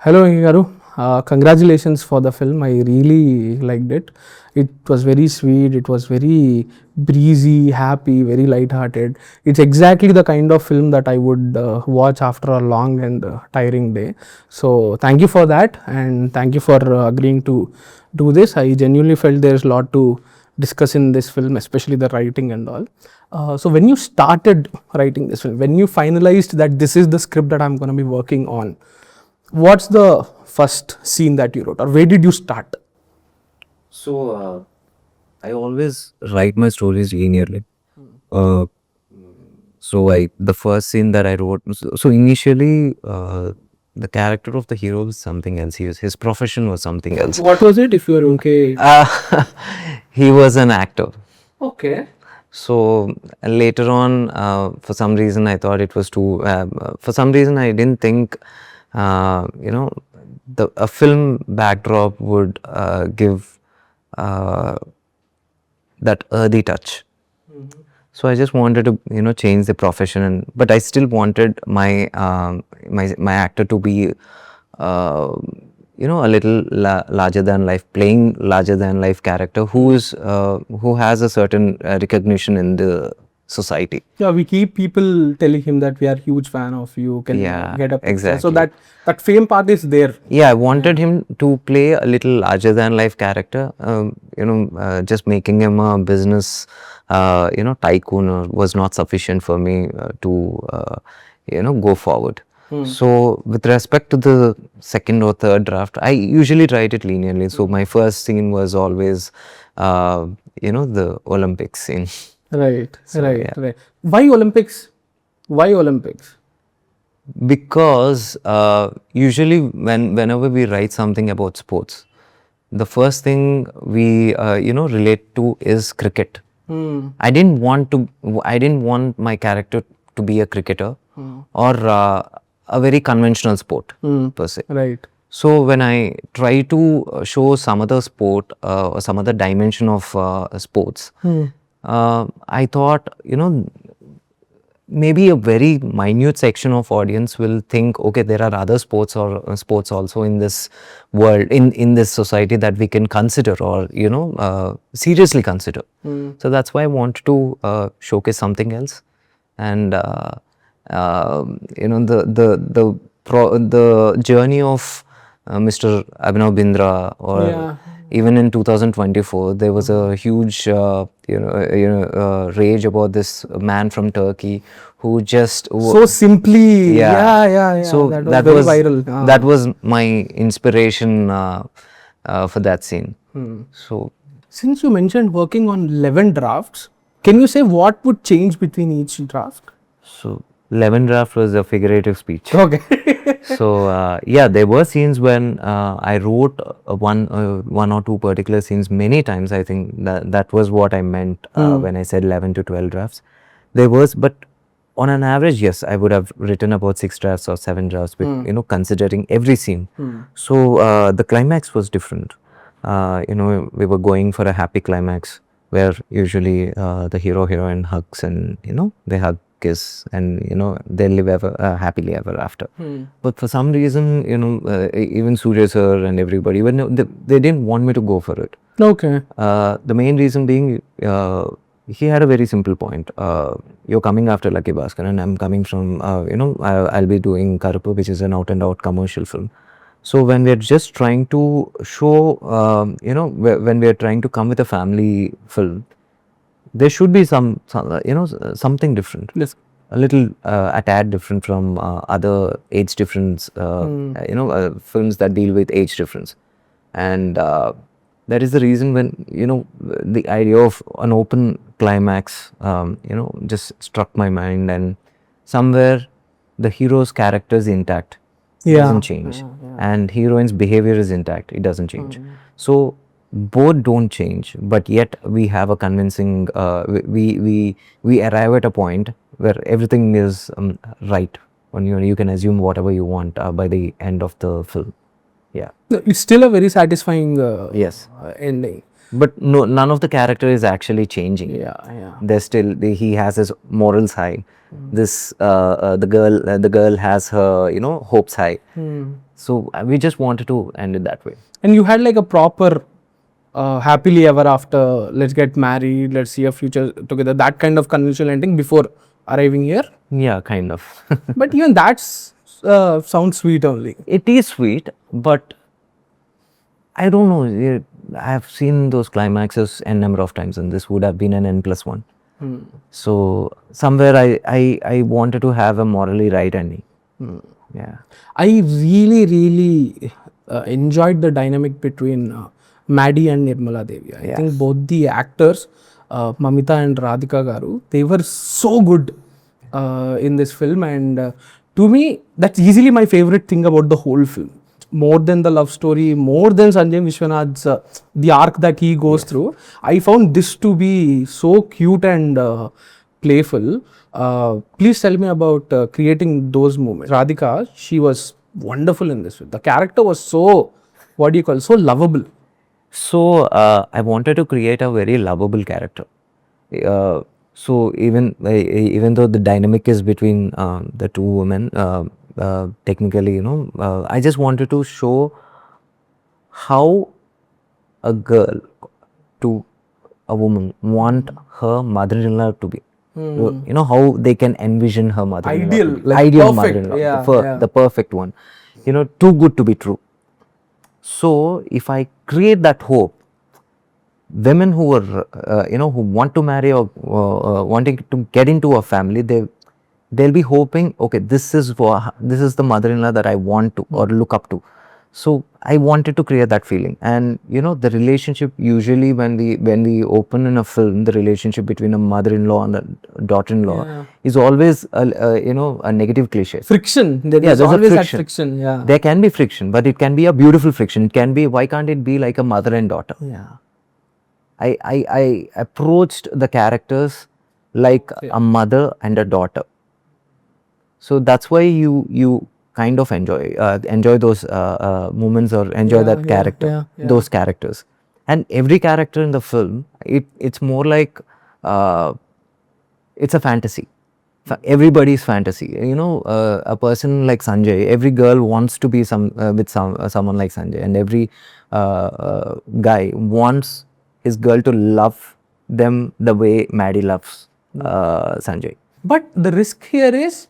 Hello, Garu. Congratulations for the film. I really liked it. It was very sweet. It was very breezy, happy, very light-hearted. It's exactly the kind of film that I would watch after a long and tiring day. So, thank you for that, and thank you for agreeing to do this. I genuinely felt there's a lot to discuss in this film, especially the writing and all. So, when you started writing this film, when you finalized that this is the script that I'm going to be working on, what's the first scene that you wrote, or where did you start? So, I always write my stories linearly. Uh, the first scene that I wrote, so initially, the character of the hero was something else. His profession was something else. What was it, if you are okay? He was an actor. Okay. So later on, for some reason, I thought it was too. For some reason, I didn't think, you know, a film backdrop would give that earthy touch. So I just wanted to, change the profession, but I still wanted my actor to be, a little larger than life, playing larger than life character who has a certain recognition in the society. Yeah, we keep people telling him that we are huge fan of you. Can Yeah, get a picture. So exactly. that fame part is there. Yeah, I wanted him to play a little larger than life character. Just making him a business, tycoon was not sufficient for me go forward. So, with respect to the second or third draft, I usually write it linearly. So, my first scene was always, the Olympics scene. Right, right, yeah. right. Why Olympics? Why Olympics? Because usually whenever we write something about sports, the first thing we relate to is cricket. I didn't want my character to be a cricketer or a very conventional sport per se. Right. So when I try to show some other sport or some other dimension of sports, I thought, maybe a very minute section of audience will think, okay, there are other sports or sports also in this world, in this society that we can consider or seriously consider. So that's why I wanted to showcase something else, and the journey of Mr. Abhinav Bindra, or even in 2024, there was a huge rage about this man from Turkey who just So simply, yeah. yeah. So That was very viral. that was my inspiration for that scene. So Since you mentioned working on 11 drafts, can you say what would change between each draft? So 11 draft was a figurative speech. Okay. So yeah, there were scenes when I wrote one or two particular scenes many times. I think that was what I meant when I said 11 to 12 drafts. There was, but on an average, yes, I would have written about 6 drafts or 7 drafts, with, considering every scene. So the climax was different. We were going for a happy climax where usually the hero heroine hugs, and they hug, kiss, and they live ever happily ever after. But for some reason, even Surya sir and everybody, they didn't want me to go for it. Okay. The main reason being, he had a very simple point. You're coming after Lucky Bhaskar, and I'm coming from, I'll be doing Karuppu, which is an out and out commercial film. So when we're just trying to show, when we're trying to come with a family film, there should be something different. Yes. A little a tad different from other age difference, films that deal with age difference. And that is the reason when, the idea of an open climax, just struck my mind, and somewhere the hero's character is intact. It doesn't change. And heroine's behavior is intact. It doesn't change. So both don't change, but yet we have a convincing, we arrive at a point where everything is right. When you can assume whatever you want by the end of the film. Yeah. It's still a very satisfying Yes. ending. But no, none of the character is actually changing. Yeah. There's still, he has his morals high. This the girl has her hopes high. So we just wanted to end it that way. And you had like a proper happily ever after, let's get married, let's see a future together, that kind of conventional ending before arriving here. Yeah, kind of. But even that's sounds sweet only. It is sweet, but I don't know. I have seen those climaxes n number of times, and this would have been an n+1. So somewhere I wanted to have a morally right ending. Yeah. I really enjoyed the dynamic between Maddie and Nirmala Devi. I think both the actors, Mamita and Radhika Garu, they were so good in this film, and to me, that's easily my favorite thing about the whole film. More than the love story, more than Sanjay Vishwanath's the arc that he goes through, I found this to be so cute and playful. Please tell me about creating those moments. Radhika, she was wonderful in this film. The character was so, what do you call, so lovable. So I wanted to create a very lovable character. So even though the dynamic is between the two women, technically, I just wanted to show how a girl to a woman want her mother-in-law to be. How they can envision her mother-in-law. Ideal, to be. like Ideal perfect, mother-in-law, the perfect one. Too good to be true. So if I create that hope, women who are who want to marry or wanting to get into a family, they'll be hoping, okay, this is the mother-in-law that I want to or look up to. So I wanted to create that feeling, and the relationship, usually when we open in a film, the relationship between a mother-in-law and a daughter-in-law is always a negative cliche. Friction. There's always that friction. Yeah. There can be friction, but it can be a beautiful friction. It can be, why can't it be like a mother and daughter? Yeah. I approached the characters like a mother and a daughter. So that's why you kind of enjoy those moments, or enjoy that character, those characters. And every character in the film, it's more like it's a fantasy. Everybody's fantasy. A person like Sanjay, every girl wants to be with someone like Sanjay, and every guy wants his girl to love them the way Maddie loves Sanjay. But the risk here is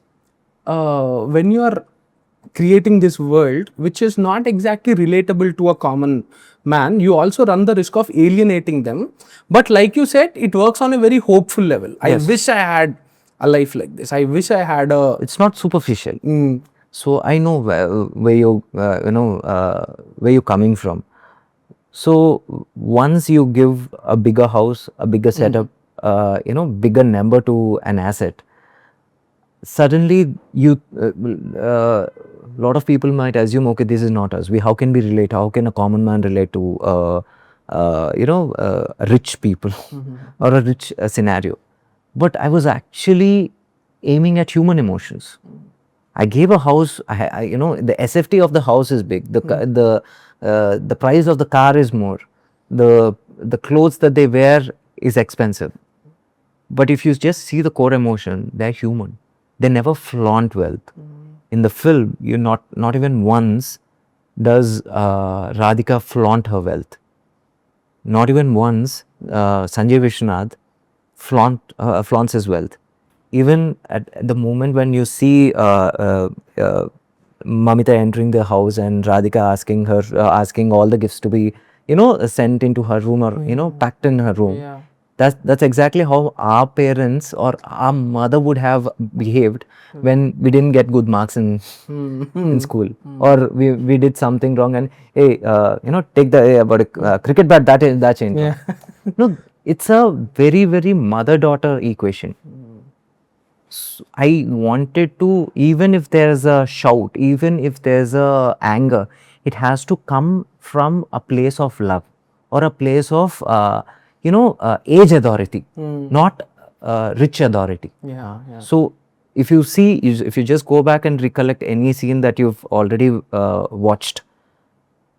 when you are creating this world which is not exactly relatable to a common man, you also run the risk of alienating them. But like you said, it works on a very hopeful level. Yes. I wish I had a life like this. I wish I had a... It's not superficial. So I know where you're coming from. So once you give a bigger house, a bigger setup, bigger number to an asset, suddenly lot of people might assume, okay, this is not us. How can we relate? How can a common man relate to rich people or a rich scenario? But I was actually aiming at human emotions. I gave a house. The SFT of the house is big. The price of the car is more. The clothes that they wear is expensive. But if you just see the core emotion, they're human. They never flaunt wealth. In the film, you not even once does Radhika flaunt her wealth. Not even once Sanjay Vishwanath flaunts his wealth. Even at the moment when you see Mamita entering the house and Radhika asking all the gifts to be sent into her room, or packed in her room. Yeah. That's exactly how our parents or our mother would have behaved when we didn't get good marks in school, or we did something wrong, and hey, take the cricket bat, that change. Yeah. No, it's a very, very mother-daughter equation. So I wanted to, even if there's a shout, even if there's a anger, it has to come from a place of love or a place of age authority, not rich authority. Yeah. So if you just go back and recollect any scene that you've already watched,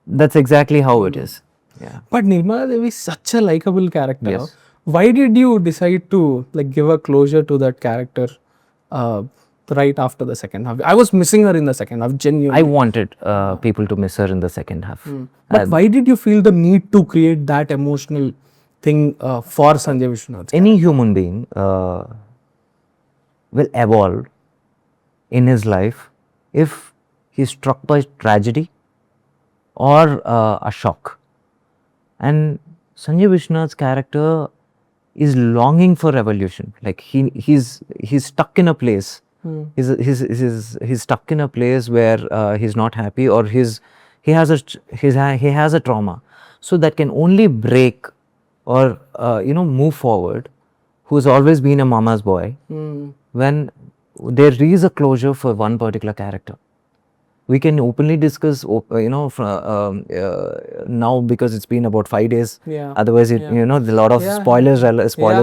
that's exactly how it is. Yeah. But Nirmala Devi is such a likable character. Yes. Why did you decide to give a closure to that character? right after the second half. I was missing her in the second half, genuinely. I wanted people to miss her in the second half. But why did you feel the need to create that emotional thing for Sanjay Vishwanath? Any human being will evolve in his life if he's struck by tragedy or a shock. And Sanjay Vishwanath's character is longing for evolution. Like he's stuck in a place. He's stuck in a place where he's not happy, or he has a trauma. So that can only break or move forward. Who's always been a mama's boy, when there is a closure for one particular character. We can openly discuss, now, because it's been about 5 days. Yeah. Otherwise, a lot of spoilers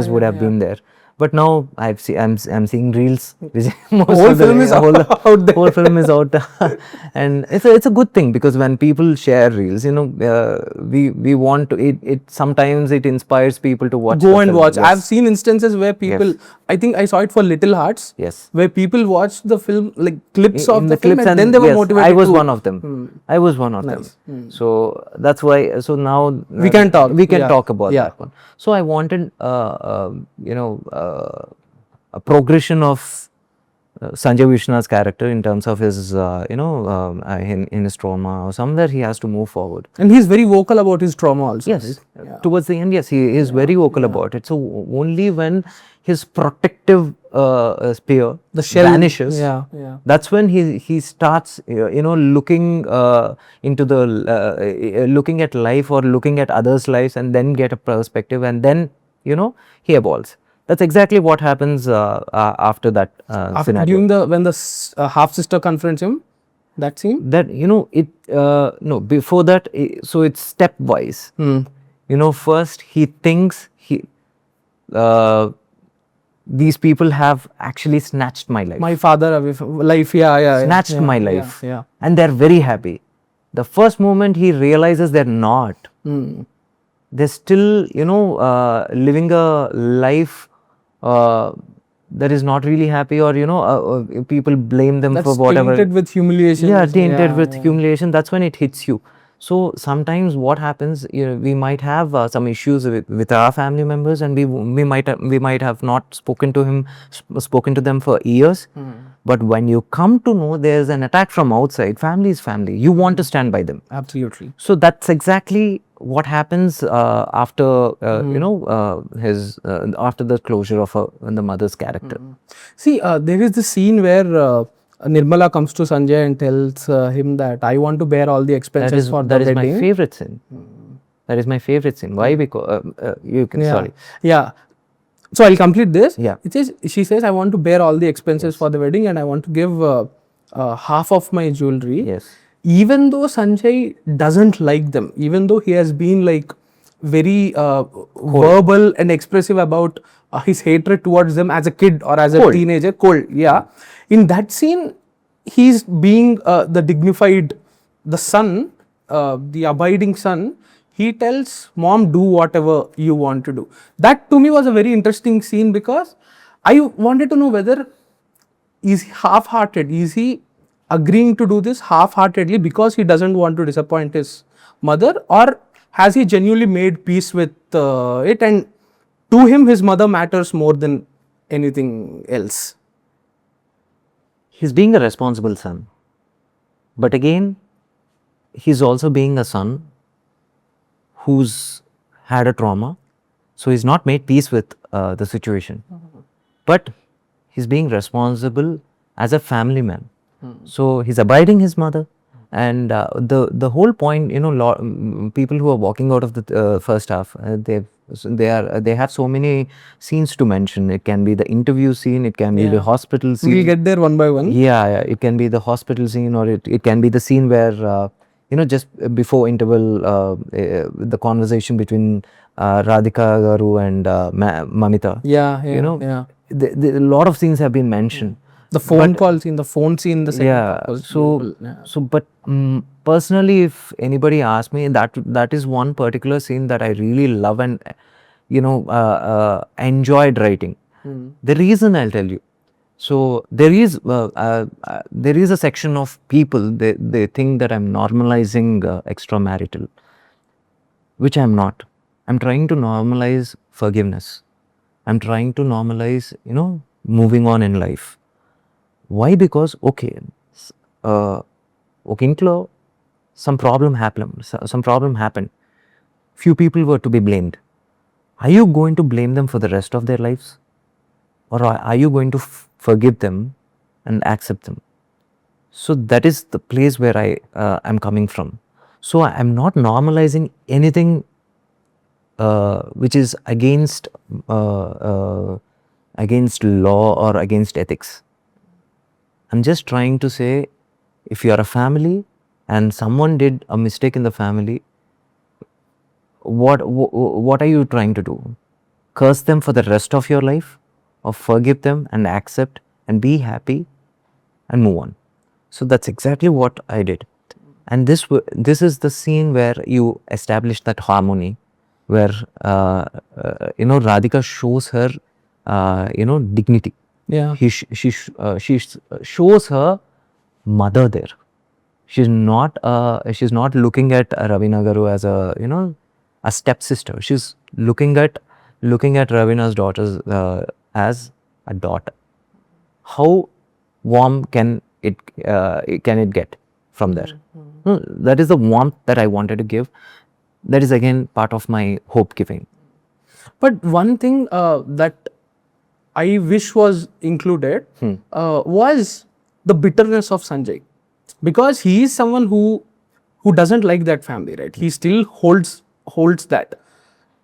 would have been there. But now I'm seeing reels. Whole film is out there. Whole film is out, and it's a good thing, because when people share reels, we want to. It sometimes it inspires people to watch. Go and watch. Yes. I've seen instances where people. Yes. I think I saw it for Little Hearts. Yes. Where people watched the film, like clips of the film, clips, and then they were motivated. I was one of them. I was one of them. So that's why. So now we can talk. We can talk about that one. So I wanted, a progression of Sanjay Vishwanath's character in terms of his, in his trauma, or somewhere he has to move forward. And he's very vocal about his trauma also. Yes. Right? Towards the end, yes, he is very vocal about it. So only when his protective spear, the shell vanishes, that's when he starts, looking into the, looking at life or looking at others' lives, and then get a perspective, and then, he evolves. That's exactly what happens after that scenario. During when the half sister confronts him, that scene. That no, before that, so it's stepwise. First he thinks these people have actually snatched my life. My father away from life, snatched my life, and they're very happy. The first moment he realizes they're not. They're still, living a life that is not really happy, or people blame them for whatever. Tainted with humiliation. Yeah, tainted with humiliation. That's when it hits you. So sometimes what happens, we might have some issues with our family members, and we might have not spoken to them for years. But when you come to know there's an attack from outside, family is family. You want to stand by them. Absolutely. So that's exactly what happens after after the closure of the mother's character. See, there is this scene where Nirmala comes to Sanjay and tells him that I want to bear all the expenses for the wedding. That is my favorite scene. That is my favorite scene. Why? Because you can. Sorry. Yeah. So I'll complete this. Yeah. She says, I want to bear all the expenses for the wedding, and I want to give half of my jewelry. Yes. Even though Sanjay doesn't like them, even though he has been like very verbal and expressive about his hatred towards them as a kid or as a teenager, cold. Yeah. In that scene, he's being the dignified, the son, the abiding son. He tells mom, do whatever you want to do. That to me was a very interesting scene, because I wanted to know whether is he half-hearted, is he agreeing to do this half-heartedly because he doesn't want to disappoint his mother, or has he genuinely made peace with it, and to him his mother matters more than anything else. He's being a responsible son, but again, he's also being a son who's had a trauma, so he's not made peace with the situation, but he's being responsible as a family man. So he's abiding his mother, and the whole point, people who are walking out of the first half, they have so many scenes to mention. It can be the interview scene, it can be the hospital scene. We'll get there one by one. Yeah, it can be the hospital scene, or it can be the scene where just before interval, the conversation between Radhika Garu and Mamita. A lot of scenes have been mentioned. The phone call scene, the phone scene, the second. But personally, if anybody asks me, that is one particular scene that I really love and enjoyed writing. The reason I'll tell you, So there is a section of people, they think that I'm normalizing extramarital, which I'm not. I'm trying to normalize forgiveness. I'm trying to normalize, moving on in life. Why? Because ఇంట్లో some problem happened. Few people were to be blamed. Are you going to blame them for the rest of their lives? Or are you going to forgive them and accept them? So that is the place where I'm coming from. So I'm not normalizing anything which is against law or against ethics. I'm just trying to say, if you are a family and someone did a mistake in the family, what are you trying to do? Curse them for the rest of your life, or forgive them and accept and be happy and move on? So that's exactly what I did. And this is the scene where you establish that harmony, where Radhika shows her dignity. Yeah. She shows her mother there. She's not looking at Ravina Garu as a stepsister. She's looking at Ravina's daughters as a daughter. How warm can it get from there? That is the warmth that I wanted to give. That is again part of my hope giving. But one thing that I wish was included was the bitterness of Sanjay, because he is someone who doesn't like that family, right? He still holds that.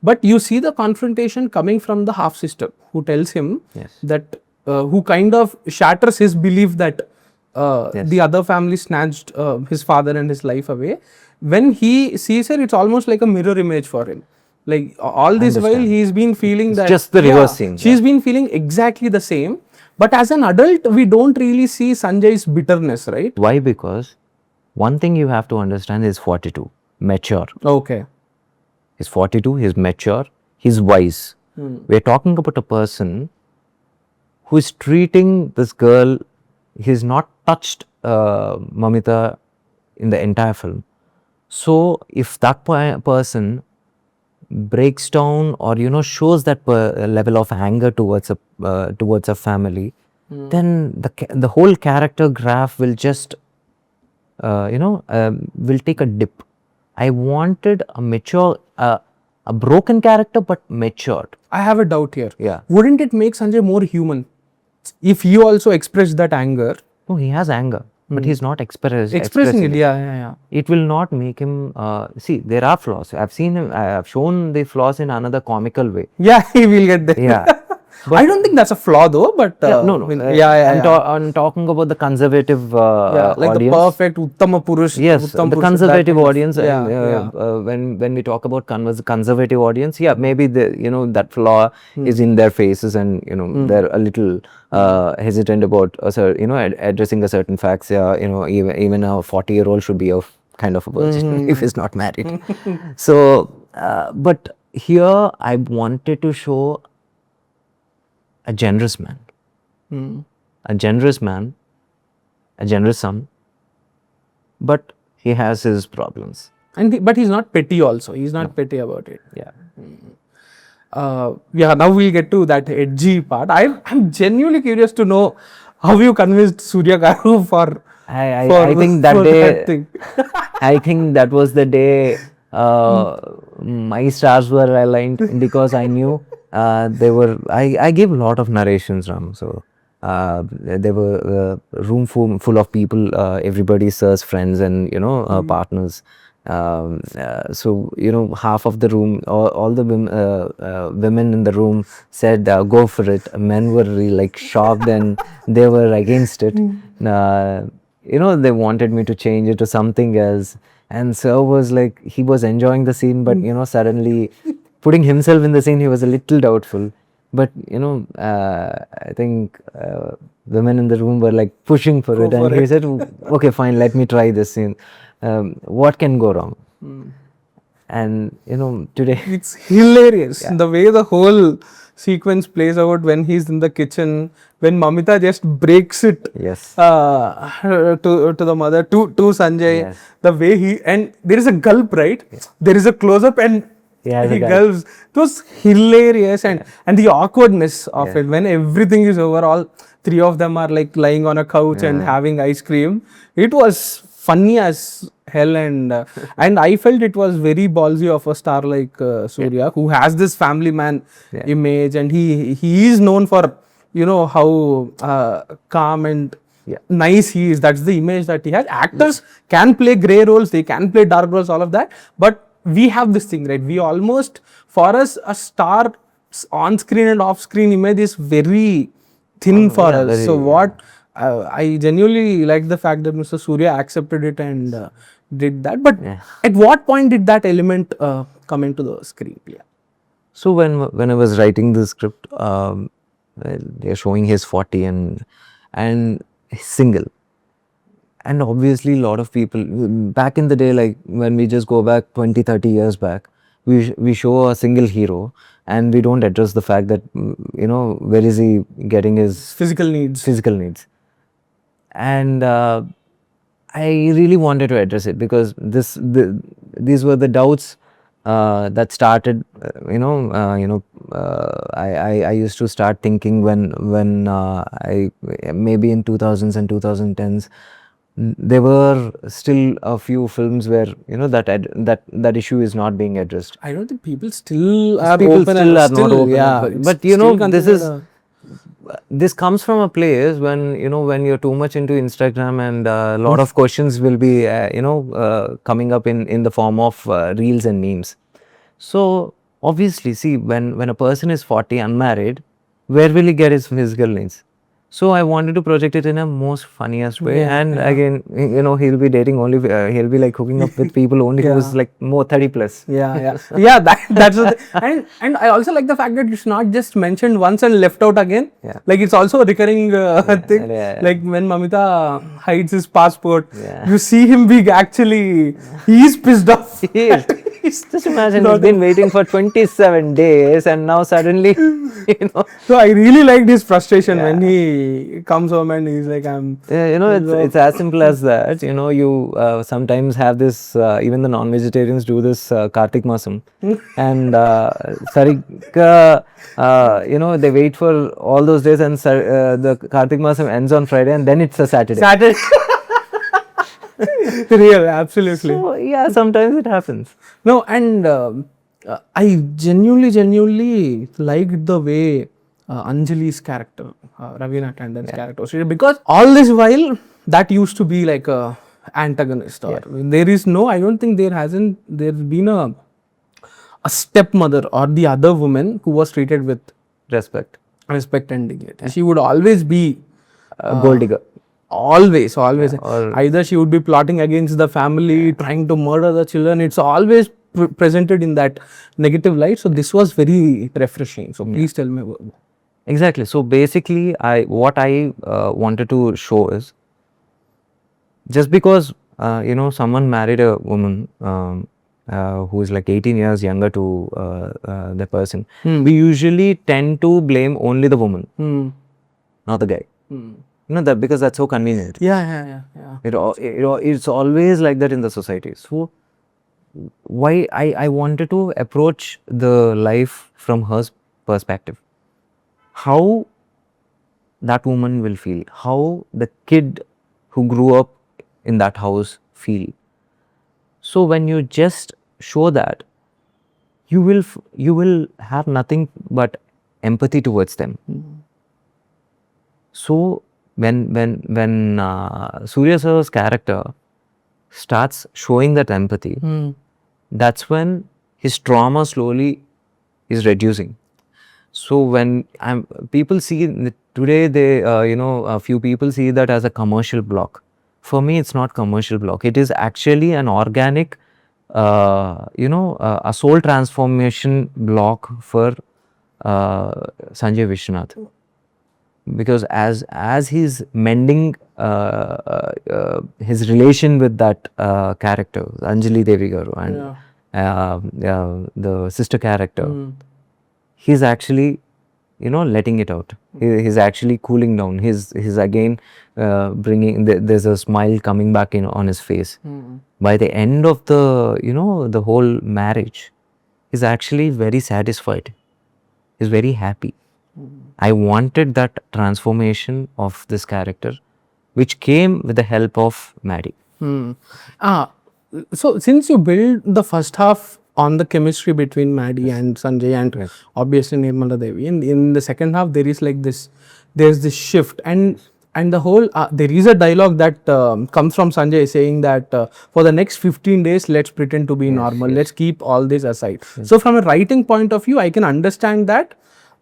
But you see the confrontation coming from the half sister who tells him that who kind of shatters his belief that the other family snatched his father and his life away. When he sees her, it's almost like a mirror image for him. Like all this while, he's been feeling that just the reverse scene. She's been feeling exactly the same. But as an adult, we don't really see Sanjay's bitterness, right? Why? Because one thing you have to understand is 42, mature. Okay. He's 42, he's mature, he's wise. We're talking about a person who is treating this girl. He's not touched Mamita in the entire film. So if that person breaks down or shows that level of anger towards a family, then the whole character graph will just will take a dip. I wanted a mature, a broken character but matured. I have a doubt here. Yeah. Wouldn't it make Sanjay more human if he also expressed that anger? No, he has anger, but he's not Expressing it. Yeah. It will not make him. See, there are flaws. I've seen him. I have shown the flaws in another comical way. Yeah, he will get there. Yeah. I don't think that's a flaw though, but no. I'm talking about the conservative like audience. The perfect Uttama Purush. Yes, the conservative audience. Yeah. When we talk about conservative audience, maybe that flaw is in their faces, and they're a little hesitant about addressing a certain facts. Even a 40-year-old should be a kind of a virgin if he's not married. So, but here I wanted to show a generous man, a generous son, but he has his problems. But he's not petty also. He's not petty about it. Yeah. Now we'll get to that edgy part. I'm genuinely curious to know how you convinced Surya Garu for I think that day, I think that was the day my stars were aligned, because I knew I gave a lot of narrations, Ram. So there were a room full of people, everybody serves friends and partners. So half of the room, all the women in the room said go for it. Men were really like shocked and they were against it. They wanted me to change it to something else, and Sir was like, he was enjoying the scene, but suddenly putting himself in the scene, he was a little doubtful. But I think women in the room were like pushing for it, and he said, okay, fine, let me try this scene. What can go wrong? And today it's hilarious the way the whole sequence plays out when he's in the kitchen when Mamita just breaks it Yes. to the mother, to Sanjay, Yes. the way and there is a gulp, right? There is a close up and he gulps. It was hilarious, and the awkwardness of it when everything is over, all three of them are like lying on a couch and having ice cream. It was funny as hell, and I felt it was very ballsy of a star like Surya, who has this family man image, and he is known for, you know, how calm and nice he is. That's the image that he has. Actors can play grey roles, they can play dark roles, all of that, but we have this thing, right? We almost, for us, a star on screen and off screen image is very thin for us. So what I genuinely like the fact that Mr. Surya accepted it and did that. But at what point did that element come into the screen? Yeah. So when I was writing the script, they're showing his 40 and he's single. And obviously, a lot of people back in the day, like when we just go back 20, 30 years back, we show a single hero and we don't address the fact that, you know, where is he getting his physical needs. And I really wanted to address it because these were the doubts that started. I used to start thinking when I maybe in 2000s and 2010s. There were still a few films where, you know, that issue is not being addressed. I don't think people still are not open. Yeah, but you know, this comes from a place when, you know, when you're too much into Instagram and a lot of questions will be coming up in the form of reels and memes. So obviously, see, when a person is 40 unmarried, where will he get his physical needs? So I wanted to project it in a most funniest way, again, you know, he'll be dating only, he'll be like hooking up with people only who's like more 30 plus. That's the thing. And I also like the fact that it's not just mentioned once and left out again. Like it's also a recurring thing. Like when Mamita hides his passport, you see him being actually, he's pissed off. He is. Just imagine, he's been waiting for 27 days and now suddenly, you know. So I really liked his frustration when he comes home and he's like, you know, it's as simple as that. You know, you sometimes have this, even the non-vegetarians do this Kartik Masam. And Srikar, you know, they wait for all those days and the Kartik Masam ends on Friday and then it's a Saturday. Real, absolutely. So, yeah, sometimes it happens. No, and I genuinely liked the way Anjali's character, Ravina Tandon's character was treated, because all this while that used to be like a antagonist, or there is no, I don't think there's been a stepmother or the other woman who was treated with respect and dignity. She would always be a gold digger. Always. Either she would be plotting against the family, trying to murder the children. It's always presented in that negative light. So this was very refreshing. So please tell me. Exactly. So basically, what I wanted to show is, just because you know, someone married a woman who is like 18 years younger to the person, we usually tend to blame only the woman, not the guy. You know, that because that's so convenient. Yeah. It's always like that in the society. So why I wanted to approach the life from her perspective. How that woman will feel, how the kid who grew up in that house feel. So when you just show that, you will have nothing but empathy towards them. So when Surya sir's character starts showing that empathy, that's when his trauma slowly is reducing. So when people see today, they a few people see that as a commercial block. For me, it's not commercial block. It is actually an organic, a soul transformation block for Sanjay Vishwanath. Because as he's mending his relation with that character, Anjali Devi Garu, and the sister character, he's actually, letting it out. He's actually cooling down. He's again bringing, there's a smile coming back on his face. By the end of the, the whole marriage, he's actually very satisfied. He's very happy. I wanted that transformation of this character, which came with the help of Maddie. So since you build the first half on the chemistry between Maddie and Sanjay and obviously Nirmala Devi, in the second half there is like this, there's this shift and the whole there is a dialogue that comes from Sanjay saying that for the next 15 days let's pretend to be normal, let's keep all this aside. So from a writing point of view, I can understand that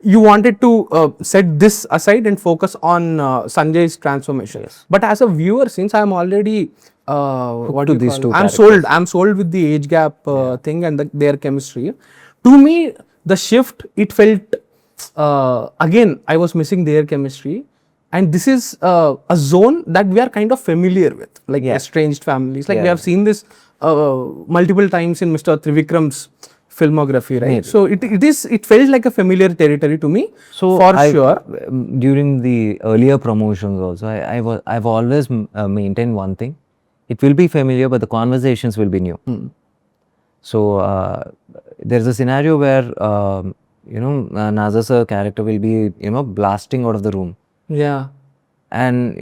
you wanted to set this aside and focus on Sanjay's transformation. But as a viewer, since I'm already what do you these call? two I'm characters. I'm sold with the age gap thing and their chemistry. To me, the shift, it felt again I was missing their chemistry, and this is a zone that we are kind of familiar with, like estranged families. Like we have seen this multiple times in Mr. Trivikram's filmography, right? So it felt like a familiar territory to me. So for sure, during the earlier promotions also, I've always maintained one thing: it will be familiar, but the conversations will be new. So there's a scenario where Naza sir character will be blasting out of the room. Yeah. And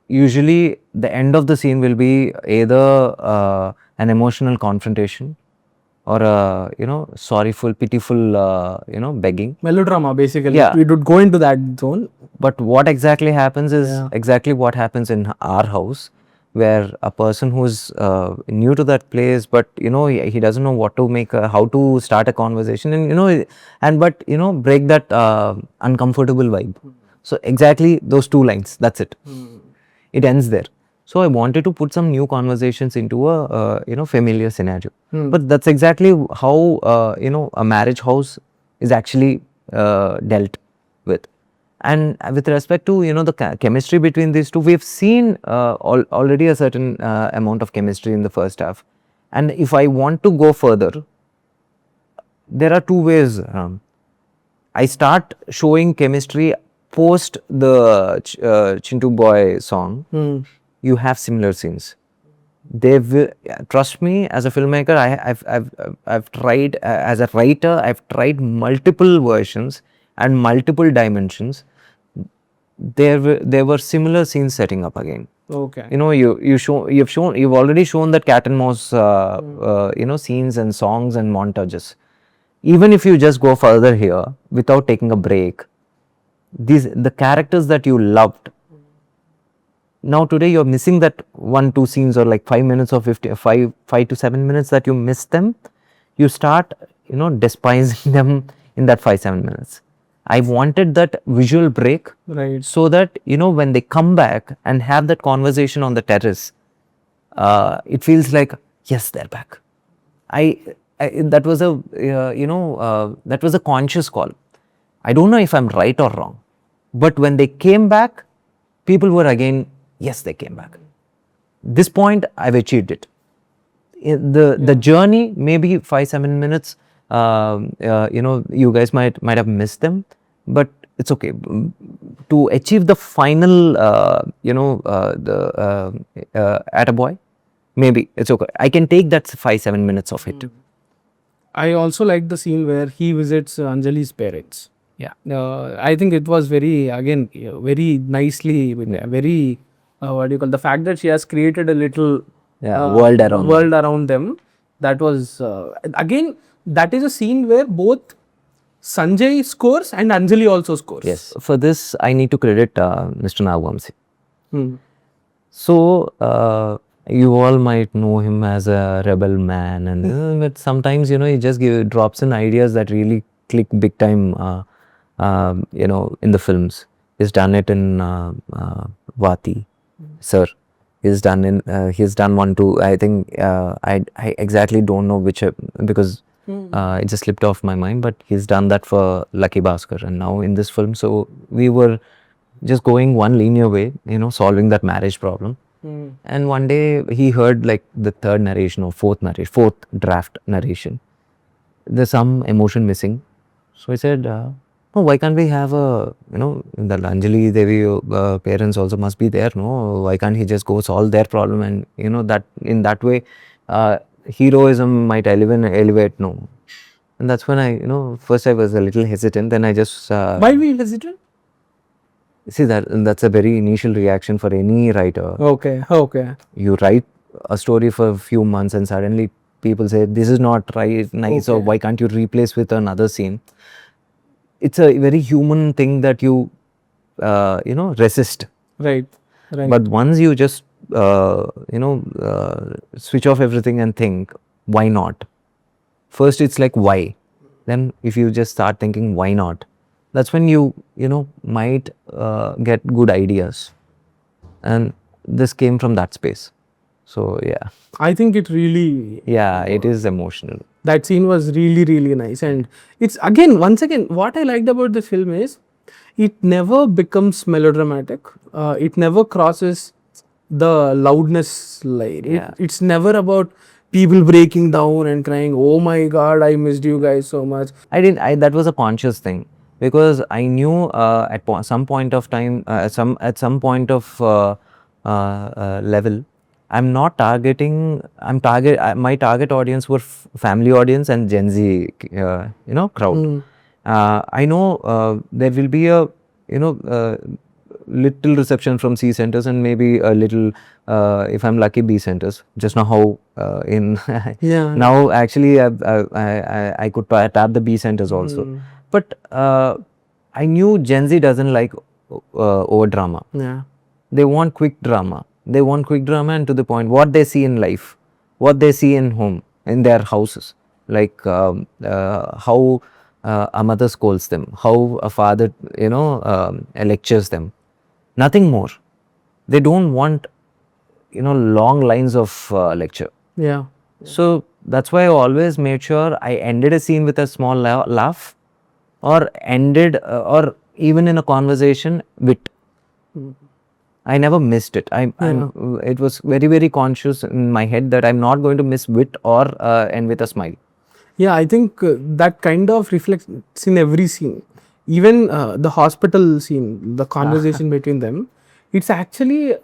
usually the end of the scene will be either an emotional confrontation or a sorryful, pitiful begging. Melodrama basically. Yeah. We would go into that zone. But what exactly happens is exactly what happens in our house, where a person who's new to that place, but he doesn't know what to make, how to start a conversation, and break that uncomfortable vibe. So exactly those two lines, that's it. It ends there. So I wanted to put some new conversations into a familiar scenario. But that's exactly how a marriage house is actually dealt with. And with respect to the chemistry between these two, we've seen already a certain amount of chemistry in the first half. And if I want to go further, there are two ways. I start showing chemistry post the Chintu Boy song. You have similar scenes. They will, trust me, as a filmmaker, I've tried, as a writer, I've tried multiple versions and multiple dimensions. There were similar scenes setting up again. Okay. You've already shown that cat and mouse scenes and songs and montages. Even if you just go further here without taking a break, the characters that you loved, now today you're missing that 1-2 scenes, or like 5 minutes or 5 to 7 minutes that you miss them. You start despising them in that 5-7 minutes. I wanted that visual break, right, so that when they come back and have that conversation on the terrace, it feels like, yes, they're back. That was a that was a conscious call. I don't know if I'm right or wrong, but when they came back, people were again, yes, they came back. This point, I've achieved it. The journey, maybe 5-7 minutes, you guys might have missed them, but it's okay. To achieve the final, attaboy, maybe it's okay. I can take that 5-7 minutes of it. I also like the scene where he visits Anjali's parents. Yeah. I think it was very nicely, very, what do you call, the fact that she has created a little world around them. That was, again, that is a scene where both Sanjay scores and Anjali also scores. Yes. For this, I need to credit Mr. Nagvamsi. So, you all might know him as a rebel man, and but sometimes he just drops in ideas that really click big time. In the films, he's done it in Vati, sir. He's done 1, 2. I think I exactly don't know which, because it just slipped off my mind. But he's done that for Lucky Bhaskar, and now in this film. So we were just going one linear way, solving that marriage problem. And one day he heard like the third narration or fourth draft narration. There's some emotion missing. So I said, no, oh, why can't we have a, the Anjali Devi parents also must be there, no? Why can't he just go solve their problem and, that in that way, heroism might elevate, no? And that's when first I was a little hesitant, then I just. Why were you hesitant? See, that's a very initial reaction for any writer. Okay, okay. You write a story for a few months and suddenly people say, this is not right, nice, or why can't you replace with another scene? It's a very human thing that you, resist. Right, right. But once you just, switch off everything and think, why not? First, it's like, why? Then if you just start thinking, why not? That's when you, might get good ideas. And this came from that space. So, yeah. I think it really. Yeah, it is emotional. That scene was really, really nice. And it's once again, what I liked about the film is it never becomes melodramatic. It never crosses the loudness line. It's never about people breaking down and crying, oh my God, I missed you guys so much. That was a conscious thing. Because I knew at some point of time, at some point of level, my target audience were family audience and Gen Z, crowd. I know there will be a, little reception from C centers and maybe a little, if I'm lucky, B centers. Just know how now actually I could tap the B centers also. But I knew Gen Z doesn't like over drama. Yeah. They want quick drama. They want quick drama and to the point. What they see in life, what they see in home, in their houses, like how a mother scolds them, how a father, lectures them. Nothing more. They don't want, long lines of lecture. Yeah. So that's why I always made sure I ended a scene with a small laugh, or ended, or even in a conversation, wit. I never missed it. It was very, very conscious in my head that I'm not going to miss wit or end with a smile. Yeah, I think that kind of reflects in every scene. Even the hospital scene, the conversation between them, it's actually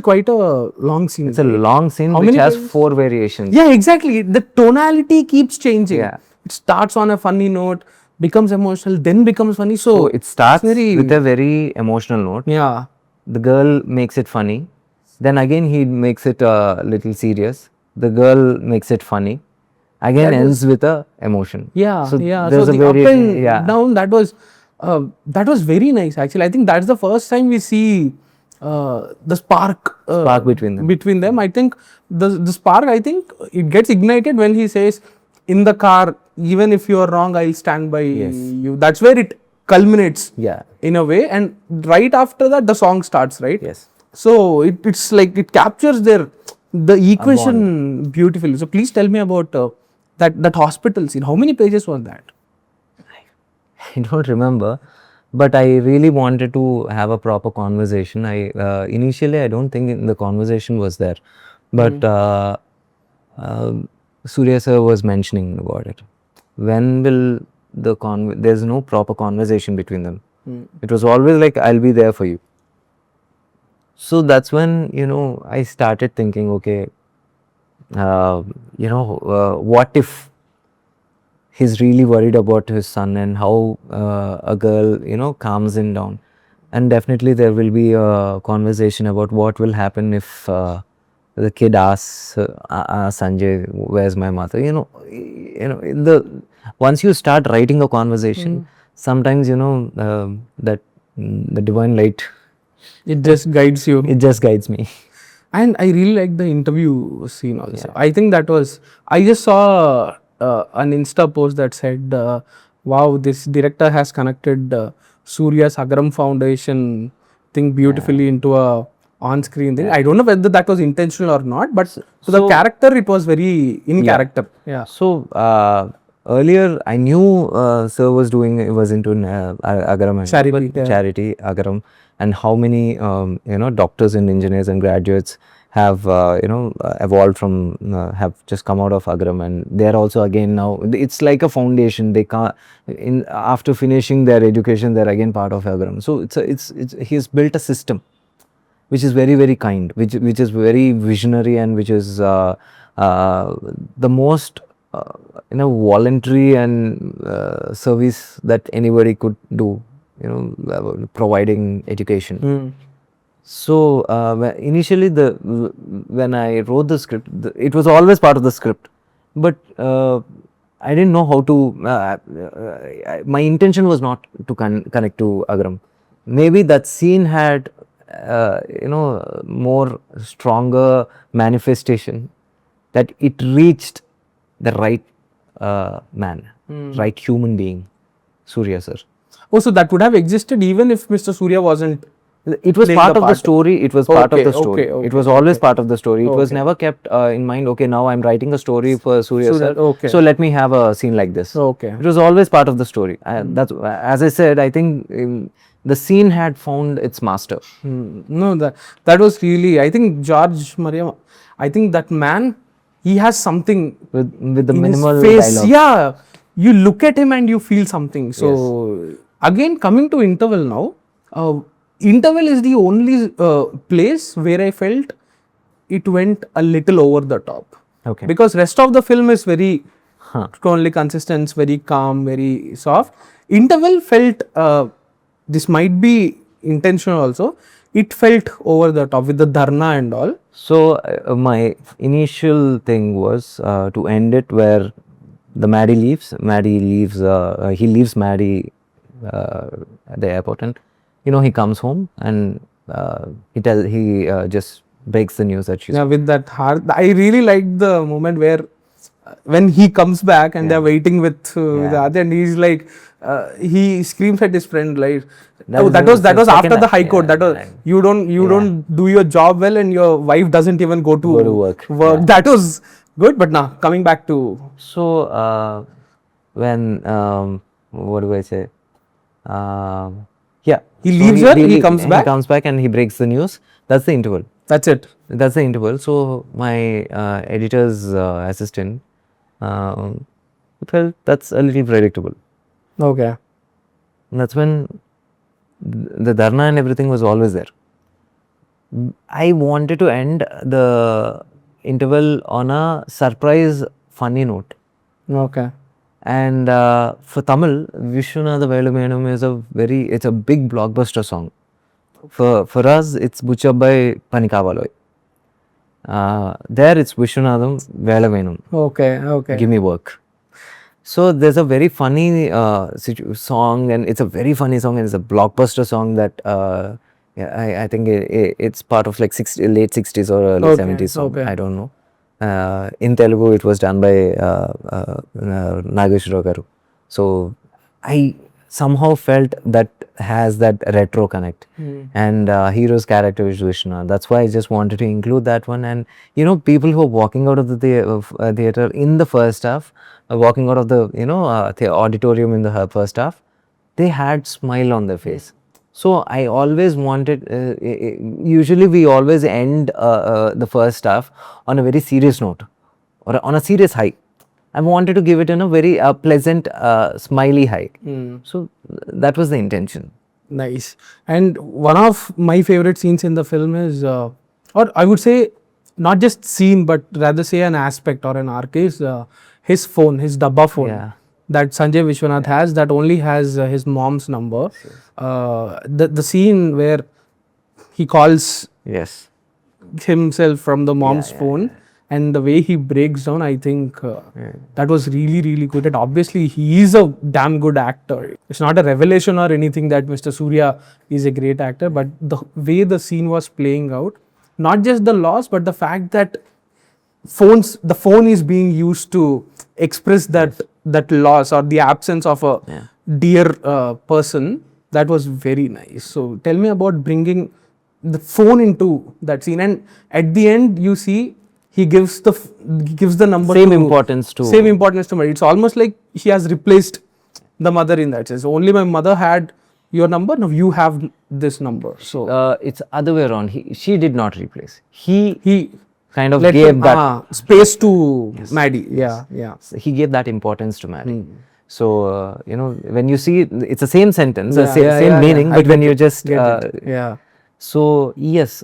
quite a long scene. It's a long scene which has 4 variations. Yeah, exactly. The tonality keeps changing. Yeah. It starts on a funny note, becomes emotional, then becomes funny. So it starts with a very emotional note. Yeah. The girl makes it funny. Then again he makes it a little serious. The girl makes it funny. Again ends with a emotion. Yeah, so yeah. There's So a the up variation. and down, that was very nice. Actually, I think that's the first time we see the spark between them. I think the spark, I think it gets ignited when he says, in the car, even if you are wrong, I'll stand by you. That's where it culminates. Yeah. In a way, and right after that the song starts, right? Yes. So it's like it captures the equation beautifully. So please tell me about that hospital scene. How many pages was that? I don't remember, but I really wanted to have a proper conversation. Initially I don't think the conversation was there, but Surya sir was mentioning about it. When will there's no proper conversation between them. It was always like, I'll be there for you. So that's when, I started thinking, okay, what if he's really worried about his son and how a girl, calms him down. And definitely there will be a conversation about what will happen if the kid asks Sanjay, where's my mother? Once you start writing a conversation, sometimes, that the divine light, it just guides you. It just guides me. And I really like the interview scene also. Yeah. I think I just saw an Insta post that said, wow, this director has connected Surya's Agaram Foundation thing beautifully into a on-screen thing. I don't know whether that was intentional or not, but so the character, it was very in character. Yeah. So earlier I knew sir was into Agaram charity Agaram, and how many doctors and engineers and graduates have evolved from have just come out of Agram, and they're also again now, it's like a foundation. They can't, after finishing their education, they're again part of Agram. So it's he's built a system which is very, very kind, which is very visionary, and which is the most voluntary and service that anybody could do, providing education. So initially, when I wrote the script, it was always part of the script, but I didn't know how to. My intention was not to connect to Agram. Maybe that scene had more stronger manifestation, that it reached the right man, right human being, Surya sir. Oh, so that would have existed even if Mr. Surya wasn't. It was part of the story. It was part of the story. Okay, it was always part of the story. It was never kept in mind, okay, now I'm writing a story for Surya sir, so let me have a scene like this. Okay. It was always part of the story. That's, as I said, I think the scene had found its master. No, that was really, I think George Mariam, I think that man, he has something with the in minimal his face. dialogue. Yeah, you look at him and you feel something. So again, coming to Interval now, Interval is the only place where I felt it went a little over the top. Okay. Because rest of the film is very tonally consistent, very calm, very soft. Interval felt, this might be intentional also, it felt over the top with the dharna and all. So my initial thing was to end it where the Maddie leaves. He leaves Maddie at the airport, and he comes home, and he just breaks the news that she's. Yeah, with that heart. I really liked the moment where when he comes back and they're waiting with the other, and he's like, he screams at his friend like, that was after the High Court. That was you don't do your job well, and your wife doesn't even go to work. That was good. But now coming back to when what do I say? He leaves her. He comes back. He comes back and he breaks the news. That's the interval. That's it. That's the interval. So my editor's assistant felt that's a little predictable. Okay. And that's when the dharna and everything was always there. I wanted to end the interval on a surprise, funny note. Okay. And for Tamil, Vishwanath Velumenum is it's a big blockbuster song. For us, it's Buchabai Panikavaloi. There it's Vishwanatham Velumenum. Okay. Give me work. So there's a very funny song, and it's a very funny song, and it's a blockbuster song that I think it's part of like late 60s or early 70s song. I don't know. In Telugu, it was done by Nageshwara Garu. So I somehow felt that has that retro connect, and hero's character is Vishwanath. That's why I just wanted to include that one. And people who are walking out of the theater in the first half, walking out of the the auditorium in the first half, they had smile on their face. So I always wanted, usually we always end the first half on a very serious note or on a serious high. I wanted to give it in a very pleasant, smiley high. So that was the intention. Nice. And one of my favorite scenes in the film is, or I would say not just scene, but rather say an aspect or an arc is his phone, his dabba phone. That Sanjay Vishwanath has, that only has his mom's number. The scene where he calls himself from the mom's phone, and the way he breaks down, I think that was really, really good. And obviously, he is a damn good actor. It's not a revelation or anything that Mr. Surya is a great actor, but the way the scene was playing out, not just the loss, but the fact that the phone is being used to express that loss or the absence of a dear person, that was very nice. So tell me about bringing the phone into that scene, and at the end you see he gives the number same importance to mother. It's almost like he has replaced the mother in that sense. Only my mother had your number. Now you have this number. So It's other way around. She did not replace. He he kind of let gave him, that space to Maddie. Yeah, yeah. So he gave that importance to Maddie. So you know, when you see it's the same sentence, same meaning, but when you just yeah. So yes,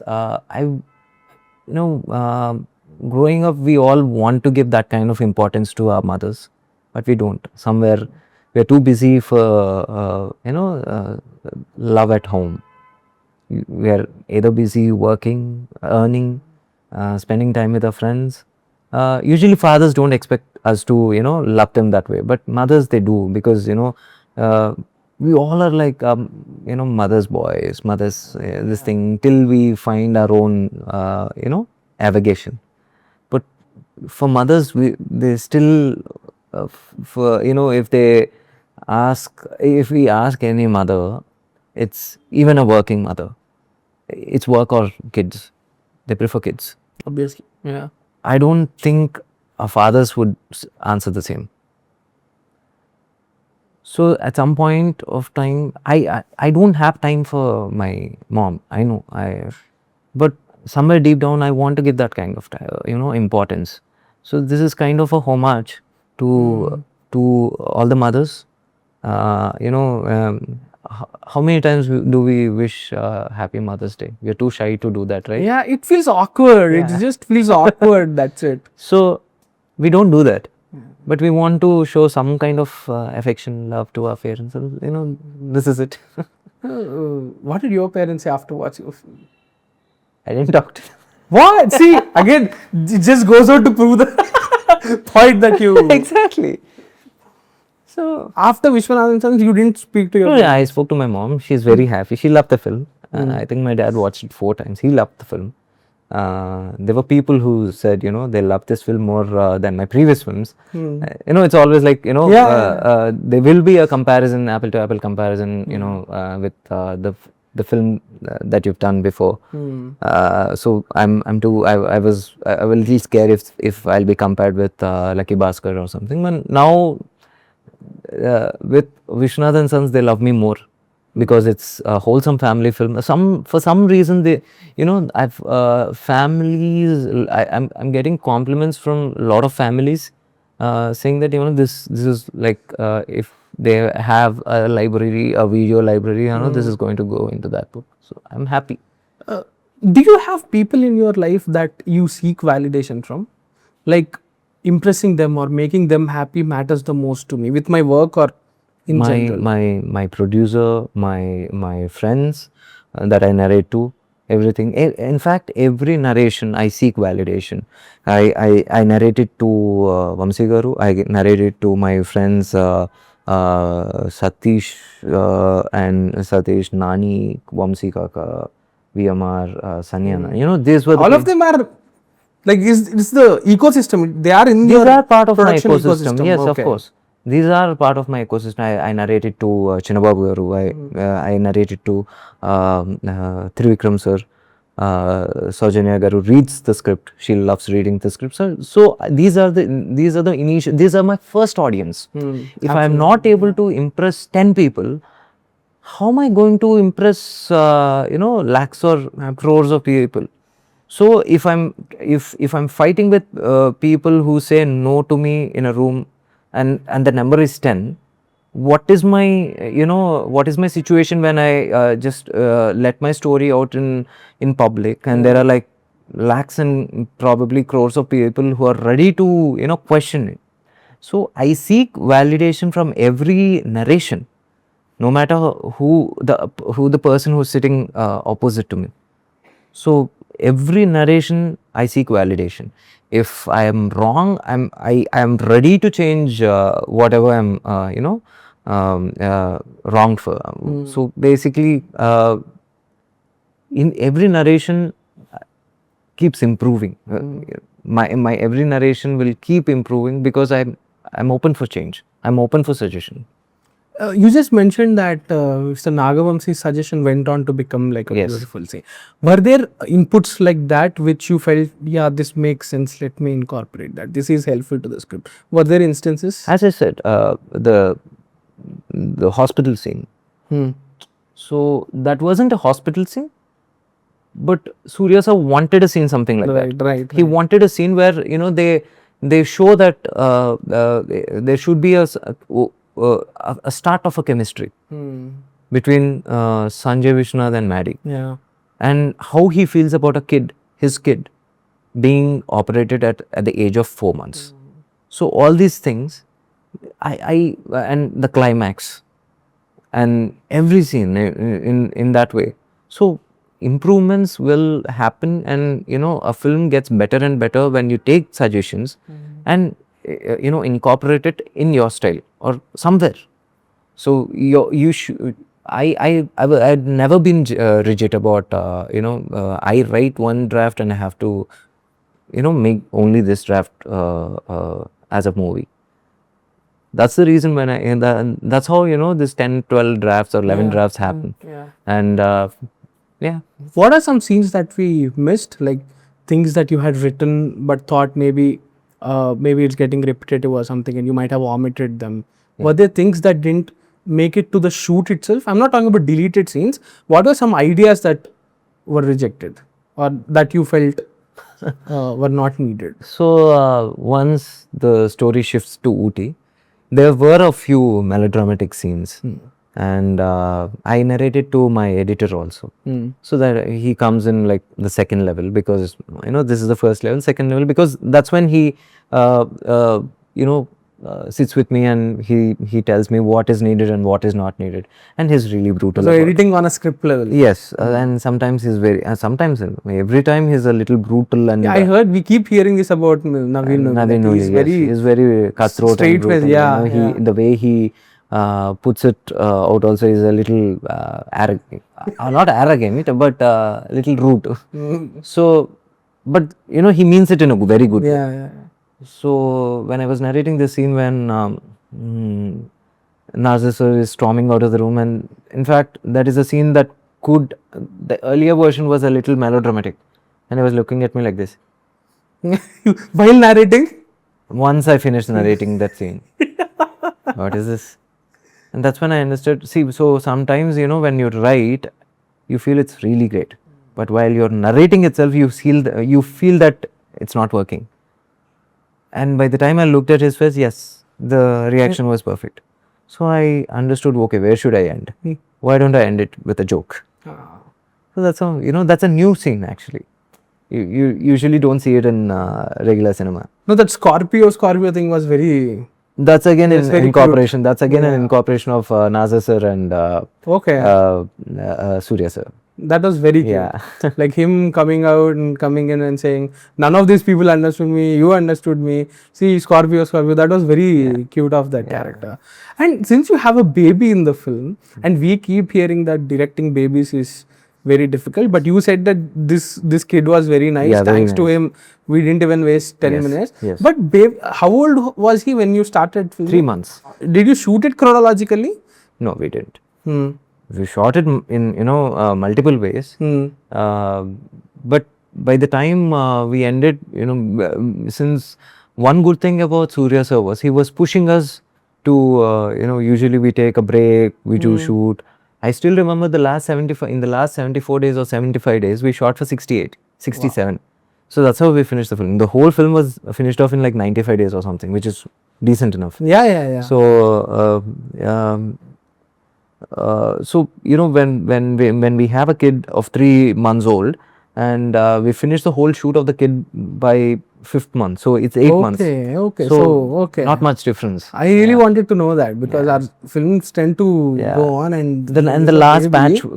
growing up, we all want to give that kind of importance to our mothers, but we don't. Somewhere we're too busy for love at home. We are either busy working, earning, spending time with our friends. Usually fathers don't expect us to love them that way, but mothers, they do, because we all are like mothers boys, mothers this thing, till we find our own avogation. But for mothers, they still for if we ask any mother, it's even a working mother, it's work or kids, they prefer kids. Obviously, yeah. I don't think our fathers would answer the same. So at some point of time, I don't have time for my mom. I know, but somewhere deep down, I want to give that kind of importance. So this is kind of a homage to all the mothers. How many times do we wish Happy Mother's Day? We are too shy to do that, right? Yeah, it feels awkward. It just feels awkward. That's it. So we don't do that, but we want to show some kind of affection, love to our parents. So, this is it. What did your parents say after watching your film? I didn't talk to them. What? See, again, it just goes on to prove the point that you... Exactly. So after Vishwanath and Sons, you didn't speak to your parents? Yeah, I spoke to my mom. She's very happy. She loved the film. I think my dad watched it 4 times. He loved the film. There were people who said, they loved this film more than my previous films. It's always like, there will be a comparison, apple to apple comparison, with the film that you've done before. So I was a little scared if I'll be compared with Lucky Bhaskar or something. But now with Vishwanath and Sons, they love me more, because it's a wholesome family film. For some reason, they, I've families. I'm getting compliments from a lot of families saying that this is like if they have a library, a video library, this is going to go into that book. So I'm happy. Do you have people in your life that you seek validation from? Like impressing them or making them happy matters the most to me with my work or in general? My producer, my friends that I narrate to, everything. In fact, every narration I seek validation. I narrate it to Vamsi Garu. I narrate it to my friends Satish and Satish, Nani, Vamsi Kaka, VMR, Sanyana. These were all of them are like it's the ecosystem. They are in these your are part of my ecosystem. Yes, okay. Of course. These are part of my ecosystem. I narrated to Chinnababu Garu. I narrated to Trivikram sir. Saujanya Garu reads the script. She loves reading the script. So these are the initial. These are my first audience. If I am not able to impress 10 people, how am I going to impress lakhs or crores of people? So if I'm fighting with people who say no to me in a room, and the number is 10, what is my situation when I just let my story out in public, and there are like lakhs and probably crores of people who are ready to question it. So I seek validation from every narration, no matter who the person who's sitting opposite to me. So every narration I seek validation. If I am wrong, I am ready to change whatever I'm wronged for. So basically, in every narration keeps improving. My every narration will keep improving, because I'm open for change. I'm open for suggestion. You just mentioned that Mr. Nagavamsi's suggestion went on to become like a beautiful scene. Were there inputs like that which you felt, yeah, this makes sense, let me incorporate that, this is helpful to the script? Were there instances? As I said, the hospital scene. So that wasn't a hospital scene, but Surya sir wanted a scene something like that. Right. He wanted a scene where they show that there should be a start of a chemistry between Sanjay Vishwanath and Maddie. Yeah. And how he feels about his kid, being operated at the age of 4 months. So all these things, and the climax, and every scene in that way. So improvements will happen, and a film gets better and better when you take suggestions and incorporate it in your style or somewhere. So you should. I'd never been rigid about I write one draft and I have to make only this draft as a movie. That's the reason when that's how this 10, 12 drafts or 11 drafts happen. And yeah. What are some scenes that we missed, like things that you had written but thought maybe it's getting repetitive or something, and you might have omitted them? Were there things that didn't make it to the shoot itself? I'm not talking about deleted scenes. What were some ideas that were rejected or that you felt were not needed? So once the story shifts to Ooty, there were a few melodramatic scenes, and I narrated to my editor also, so that he comes in like the second level, because this is the first level, second level, because that's when he sits with me and he tells me what is needed and what is not needed, and he's really brutal. So editing on a script level. Yes, and sometimes he's very sometimes every time he's a little brutal. And I heard, we keep hearing this about Naveen. He's very cutthroat, straight and brutal. Yeah, The way he puts it out also is a little not arrogant, but little rude. So, but he means it in a very good way. Yeah. So when I was narrating the scene when Nazir sir is storming out of the room, and in fact that is a scene that the earlier version was a little melodramatic, and I was looking at me like this while narrating. Once I finished narrating that scene, what is this? And that's when I understood. See, so sometimes when you write, you feel it's really great, but while you're narrating itself, you feel that it's not working. And by the time I looked at his face, yes, the reaction was perfect. So I understood, okay, where should I end? Why don't I end it with a joke? So that's how, that's a new scene actually. You usually don't see it in regular cinema. No, that Scorpio thing was very... That's again an incorporation. That's again an incorporation of Nazir sir and Surya sir. That was very cute. Like him coming in and saying, none of these people understood me, you understood me. See, Scorpio. That was very cute of that character. And since you have a baby in the film, and we keep hearing that directing babies is very difficult, but you said that this kid was very nice. Thanks to him, we didn't even waste 10 minutes. Yes. But how old was he when you started filming? 3 months. Did you shoot it chronologically? No, we didn't. We shot it in multiple ways, but by the time we ended, since one good thing about Surya sir was he was pushing us to usually we take a break, we do shoot. I still remember the last 74 days or 75 days we shot for 67. Wow. So that's how we finished the film. The whole film was finished off in like 95 days or something, which is decent enough. Yeah. So so when we have a kid of 3 months old, and we finish the whole shoot of the kid by 5th month, so it's 8 months. Okay. So not much difference. I really wanted to know that, because our films tend to go on, and the last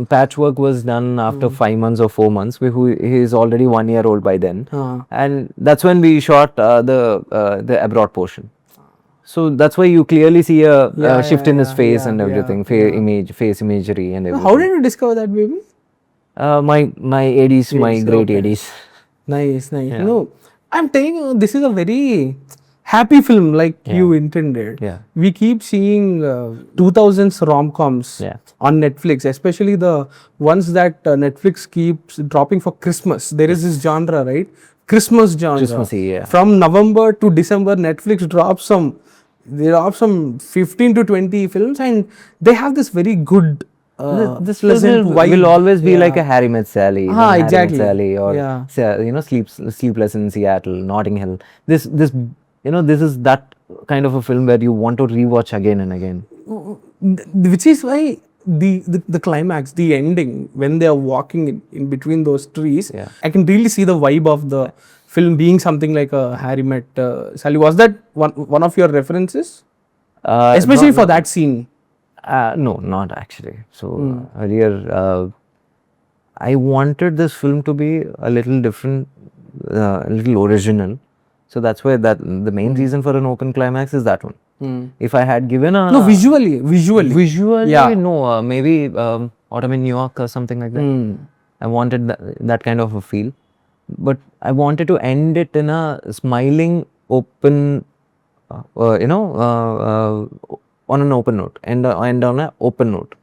patchwork was done after 5 months or 4 months. He is already 1 year old by then, and that's when we shot the abroad portion. So that's why you clearly see a shift in his face and everything, face imagery and everything. How did you discover that baby? My ADs, my great ADs. Nice. No, I'm telling you, this is a very happy film, like you intended. We keep seeing 2000s rom-coms on Netflix, especially the ones that Netflix keeps dropping for Christmas. There is this genre, right? Christmas genre. Christmassy, From November to December, Netflix drops some 15 to 20 films, and they have this very good This pleasant film vibe. will always be like Yeah. a Harry Met Sally, Exactly. Harry Met Sally, or Yeah. Sleepless in Seattle, Notting Hill. This this is that kind of a film where you want to rewatch again and again. Which is why the climax, the ending, when they are walking in between those trees, Yeah. I can really see the vibe of the film being something like a Harry Met Sally. Was that one of your references, especially for that scene? No, not actually. So earlier, I wanted this film to be a little different, a little original. So that's why the main reason for an open climax is that one. If I had given a No, visually, yeah. no, maybe Autumn in New York or something like that. I wanted that kind of a feel, but I wanted to end it in a smiling, open, on an open note, and on an open note.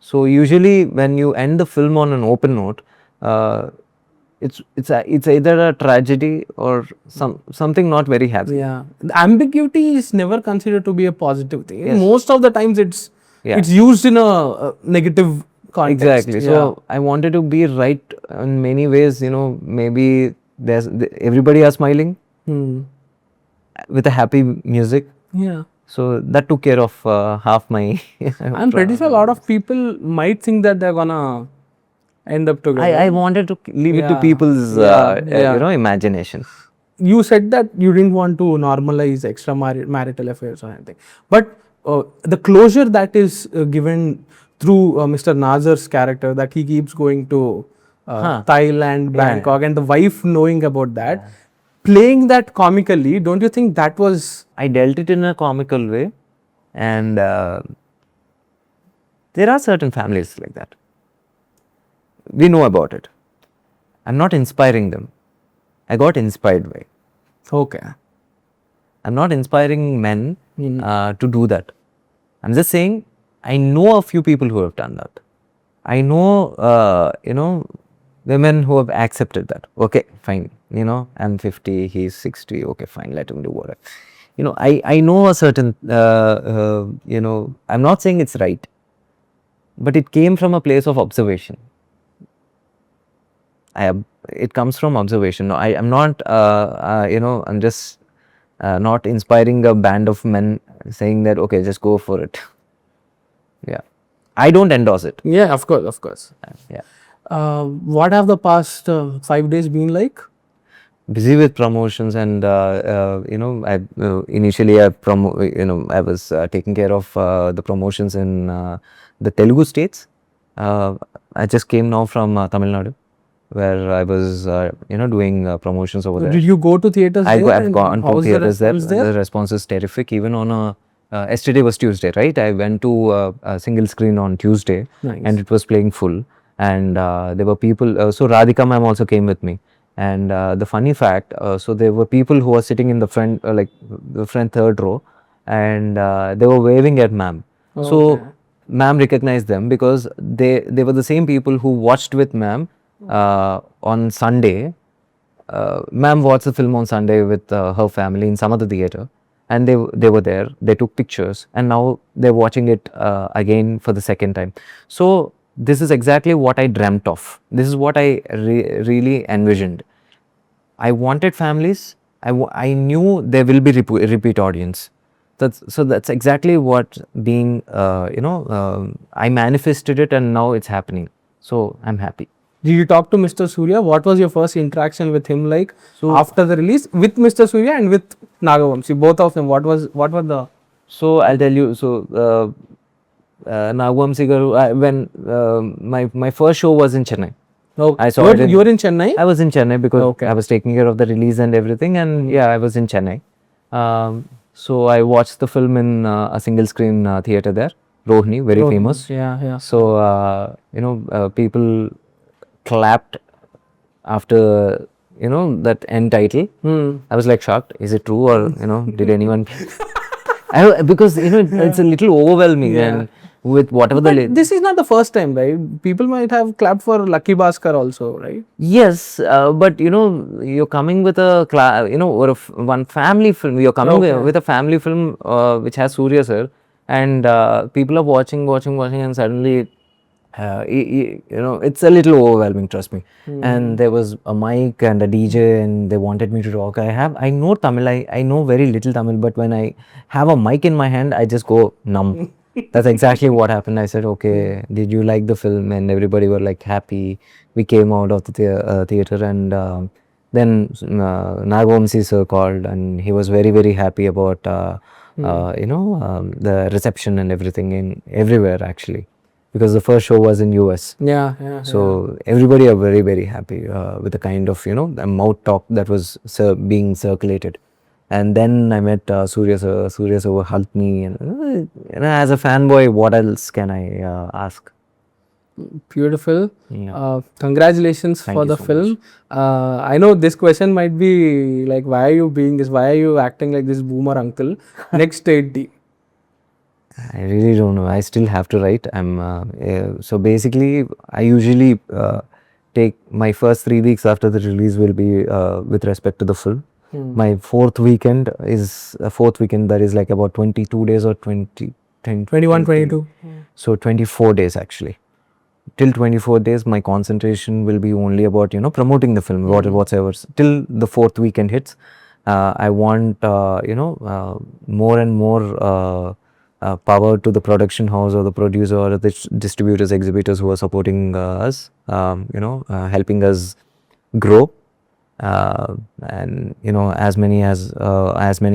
So usually when you end the film on an open note, it's either a tragedy or something not very happy. Yeah, the ambiguity is never considered to be a positive thing. Yes. Most of the times, it's used in a negative context. Exactly. So I wanted to be right in many ways. Maybe everybody are smiling with a happy music. Yeah. So that took care of half my. I'm pretty sure a lot of people might think that they're gonna end up together. I wanted to leave it to Yeah. people's Yeah. imagination. You said that you didn't want to normalize extramarital affairs or anything, but the closure that is given through Mr. Nazar's character, that he keeps going to Thailand, Bangkok, and the wife knowing about that, playing that comically, don't you think that was? I dealt it in a comical way, and there are certain families like that. We know about it. I'm not inspiring them. I got inspired by. Okay. I'm not inspiring men to do that. I'm just saying I know a few people who have done that. I know, women who have accepted that. Okay, fine. I'm 50, he's 60. Okay, fine. Let him do whatever. I know a certain, I'm not saying it's right, but it came from a place of observation. It comes from observation. No, I'm not, I'm just not inspiring a band of men saying that, okay, just go for it. Yeah. I don't endorse it. Yeah, of course. Yeah. What have the past 5 days been like? Busy with promotions, and initially I was taking care of the promotions in the Telugu states. I just came now from Tamil Nadu, where I was doing promotions over there. Did you go to theaters there? I've gone to theaters there. The response is terrific. Even on yesterday was Tuesday, right? I went to a single screen on Tuesday, and it was playing full. And there were people. So Radhika ma'am also came with me. And the funny fact, so there were people who were sitting in the front, like the front third row, and they were waving at ma'am. So ma'am recognized them because they were the same people who watched with ma'am on Sunday. Ma'am watched the film on Sunday with her family in some other theater, and they were there. They took pictures, and now they're watching it again for the second time. So this is exactly what I dreamt of. This is what I really envisioned. I wanted families. I knew there will be repeat audience. That's exactly what being, I manifested it, and now it's happening. So I'm happy. Did you talk to Mr. Surya? What was your first interaction with him like after the release, with Mr. Surya and with Nagavamsi, both of them? What were the? So I'll tell you. So Nagavamsi garu, when my first show was in Chennai. I saw it. You were in Chennai? I was in Chennai because I was taking care of the release and everything, and yeah, I was in Chennai. So I watched the film in a single screen theater there, Rohini, very famous. Yeah. So people clapped after that end title. I was like shocked. Is it true, or did anyone? Because it's a little overwhelming, and with whatever this is not the first time, right? People might have clapped for Lucky Bhaskar also, right? Yes, but you're coming with a or one family film. You're coming with a family film which has Surya sir, and people are watching, and suddenly you know, it's a little overwhelming, trust me. And there was a mic and a DJ, and they wanted me to talk. I know Tamil, I know very little Tamil, but when I have a mic in my hand, I just go numb. That's exactly what happened. I said, okay, did you like the film? And everybody were like happy. We came out of the theater, and then Nagvamsi sir called, and he was very, very happy about, you know, the reception and everything in everywhere actually, because the first show was in US. So everybody are very, very happy with the kind of, you know, the mouth talk that was being circulated. And then I met Surya sir. Surya sir helped me. And, you know, as a fanboy, what else can I ask? Beautiful. Yeah. Congratulations Thank for you the so film. I know this question might be like, why are you being this? Why are you acting like this boomer uncle? Next date D. I really don't know. I still have to write. So basically, I usually take my first 3 weeks after the release will be with respect to the film. My fourth weekend is a fourth weekend that is like about 22 days or 21, 22. So 24 days actually. Till 24 days, my concentration will be only about, you know, promoting the film, whatsoever. Till the fourth weekend hits, I want, you know, more and more power to the production house or the producer or the distributors, exhibitors who are supporting us, you know, helping us grow. And you know, as many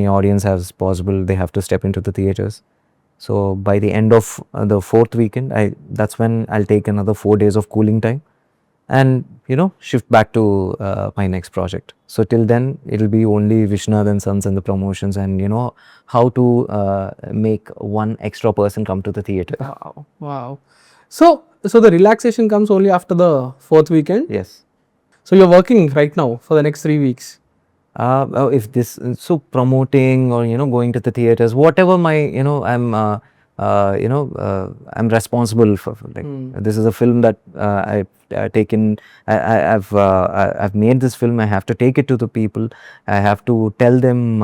audience as possible, they have to step into the theaters. So by the end of the fourth weekend, that's when I'll take another 4 days of cooling time, and you know, shift back to my next project. So till then, it'll be only Vishwanath and Sons and the promotions, and you know, how to make one extra person come to the theater. Wow. Wow. So the relaxation comes only after the fourth weekend. Yes. So you're working right now for the next 3 weeks. If this, so promoting or, you know, going to the theaters, whatever my, you know, I'm responsible for, like, this is a film that I've taken, I've made this film. I have to take it to the people. I have to tell them,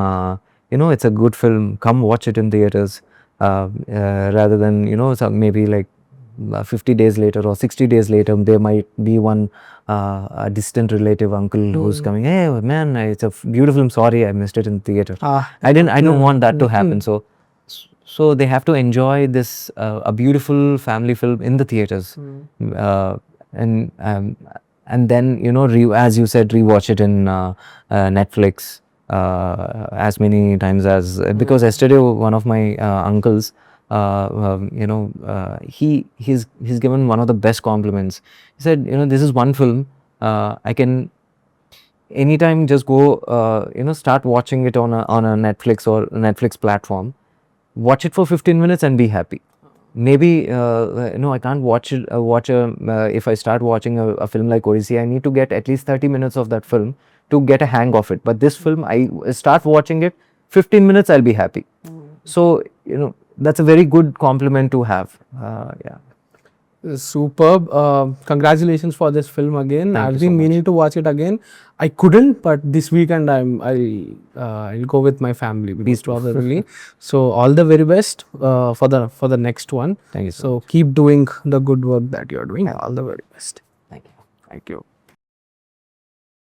you know, it's a good film, come watch it in theaters, rather than, you know, maybe like 50 days later or 60 days later, there might be one a distant relative uncle who's coming, hey man, it's a beautiful film, sorry I missed it in theater. I don't want that to happen. So they have to enjoy this a beautiful family film in the theaters. And then, you know, as you said, rewatch it in Netflix as many times as, because yesterday one of my uncles, you know, he's given one of the best compliments. He said, you know, this is one film I can anytime just go, you know, start watching it on a Netflix or Netflix platform, watch it for 15 minutes and be happy. Maybe no, I can't watch it. If I start watching a film like Odyssey, I need to get at least 30 minutes of that film to get a hang of it. But this film, I start watching it, 15 minutes, I'll be happy. So, you know, that's a very good compliment to have. Yeah. Superb. Congratulations for this film again. Thank I've you been so meaning to watch it again. I couldn't, but this weekend I'll go with my family most probably. So all the very best for the next one. Thank you So keep doing the good work that you're doing. All the very best. Thank you. Thank you.